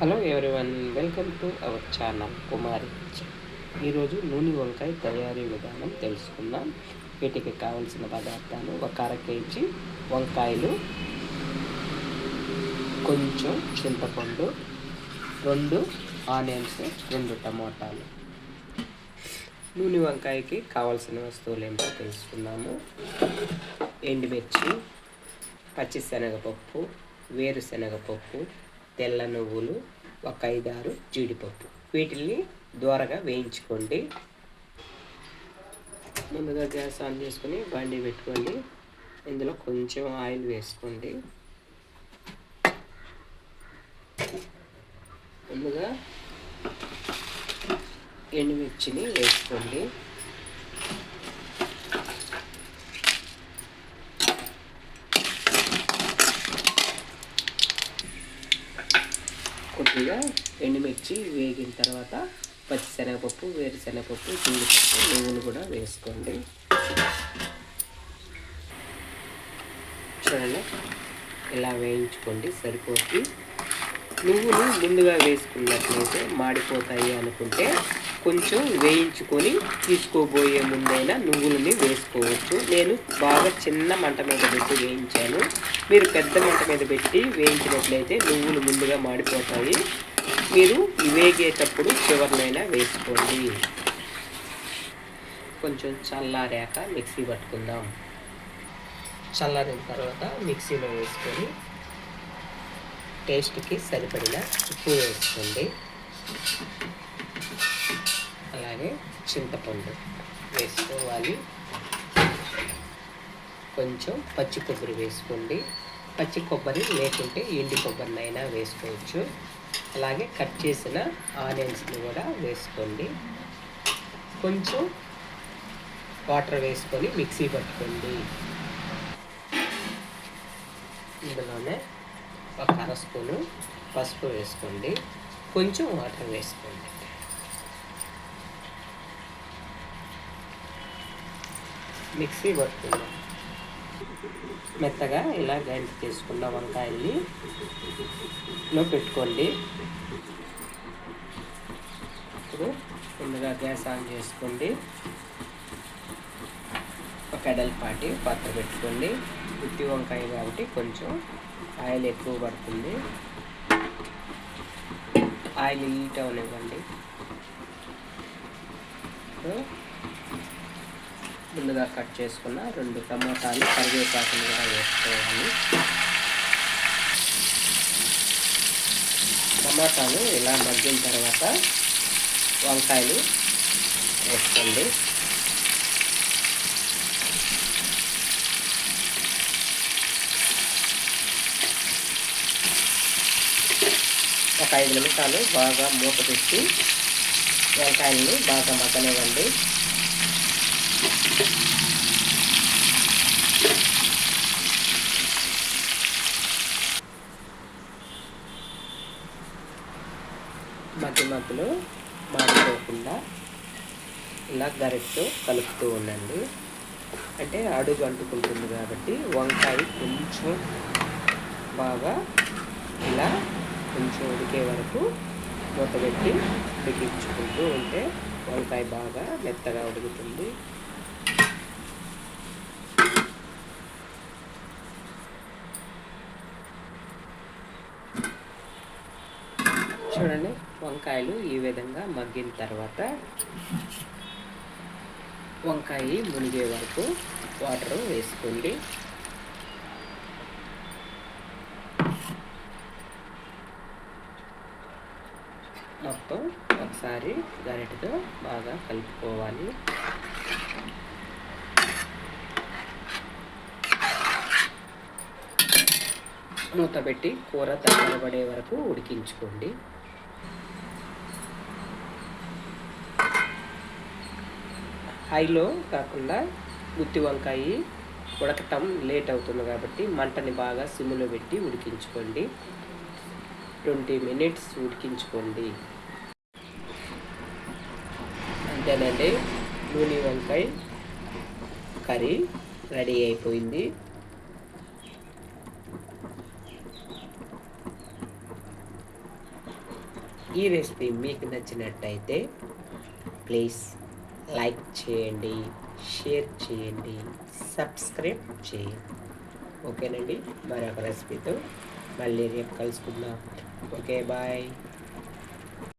Hello everyone, welcome to our channel Kumari kitchen. ఈరోజు నూనె వంకాయ తయారీ విధానం తెలుసుకుందాం. వీటికి కావలసిన పదార్థాలు: ఒక అర కేజీ వంకాయలు, కొంచెం చింతపండు, 2 ఆనియన్స్, 2 టమోటాలు. నూనె వంకాయకి కావాల్సిన వస్తువులు ఏమిటో తెలుసుకుందాము. ఎండుమిర్చి, పచ్చిశనగపప్పు, వేరుశనగపప్పు, తెల్ల నువ్వులు, ఒక 5-6 జీడిపప్పు. వీటిని దోరగా వేయించుకోండి. ముందుగా గ్యాస్ ఆన్ చేసుకొని బండి పెట్టుకోండి. ఇందులో కొంచెం ఆయిల్ వేసుకోండి. ముందుగా ఎండుమిర్చిని వేసుకోండి. కొద్దిగా ఎండుమిర్చి వేగిన తర్వాత పచ్చిశనగపప్పు, వేరుశనగపప్పు, జీడిపప్పు, నువ్వులు కూడా వేసుకోండి. చూడండి, ఇలా వేయించుకోండి, సరిపోతుంది. నువ్వులు ముందుగా వేసుకున్నట్లయితే మాడిపోతాయి అనుకుంటే కొంచెం వేయించుకొని తీసుకోబోయే ముందైనా నువ్వులని వేసుకోవచ్చు. నేను బాగా చిన్న మంట మీద పెట్టి వేయించాను. మీరు పెద్ద మంట మీద పెట్టి వేయించినట్లయితే నువ్వులు ముందుగా మాడిపోతాయి. మీరు వేగేటప్పుడు చివరినైనా వేసుకోండి. కొంచెం చల్లారాక మిక్సీ పట్టుకుందాం. చల్లారిన తర్వాత మిక్సీలో వేసుకొని టేస్ట్కి సరిపడిన ఉప్పు వేసుకోండి. అలాగే చింతపండు వేసుకోవాలి. కొంచెం పచ్చి కొబ్బరి వేసుకోండి. పచ్చి కొబ్బరి లేకుంటే ఎండి కొబ్బరినైనా వేసుకోవచ్చు. అలాగే కట్ చేసిన ఆనియన్స్ని కూడా వేసుకోండి. కొంచెం వాటర్ వేసుకొని మిక్సీ పట్టుకోండి. ఇందులోనే ఒక అర స్పూను పసుపు వేసుకోండి. కొంచెం వాటర్ వేసుకోండి. మిక్సీ పట్టుకుందాం. మెత్తగా ఇలా గ్రైండ్ చేసుకున్న వంకాయల్ని పెట్టుకోండి. ఇప్పుడు ముందుగా గ్యాస్ ఆన్ చేసుకోండి. ఒక ఎడల్పాటి పాత్ర పెట్టుకోండి. గుత్తి వంకాయ కాబట్టి కొంచెం ఆయిల్ ఎక్కువ పడుతుంది. ఆయిల్ హీట్ అవనివ్వండి. ముందుగా కట్ చేసుకున్న 2 టమోటాలు, కరివేపాకులు కూడా వేసుకోవాలి. టమాటాలు ఇలా మగ్గిన తర్వాత వంకాయలు వేసుకోండి. ఒక 5 నిమిషాలు బాగా మూత పెట్టి వంకాయలను బాగా మగ్గనివ్వండి. మధ్యలో మాడిపోకుండా ఇలా గరిటెతో కలుపుతూ ఉండండి. అంటే అడుగు అంటుకుంటుంది కాబట్టి వంకాయ కొంచెం బాగా ఇలా కొంచెం ఉడికే వరకు మూత పెట్టి ఉడికించుకుంటూ ఉంటే వంకాయ బాగా మెత్తగా ఉడుకుతుంది. చూడండి, వంకాయలు ఈ విధంగా మగ్గిన తర్వాత వంకాయ మునిగే వరకు వాటర్ వేసుకోండి. మొత్తం ఒకసారి గరిటెతో బాగా కలుపుకోవాలి. మూత పెట్టి కూర తగ్గబడే వరకు ఉడికించుకోండి. హైలో కాకుండా గుత్తి వంకాయ ఉడకటం లేట్ అవుతుంది కాబట్టి మంటని బాగా సిమ్లో పెట్టి ఉడికించుకోండి. 20 మినిట్స్ ఉడికించుకోండి. అంతేనండి, నూనె వంకాయ కర్రీ రెడీ అయిపోయింది. ఈ రెసిపీ మీకు నచ్చినట్టయితే ప్లీజ్ లైక్ చేయండి, షేర్ చేయండి, సబ్స్క్రైబ్ చేయండి. ఓకేనండి, మరొక రెసిపీతో మళ్ళీ రేపు కలుసుకుందాం. Okay, bye.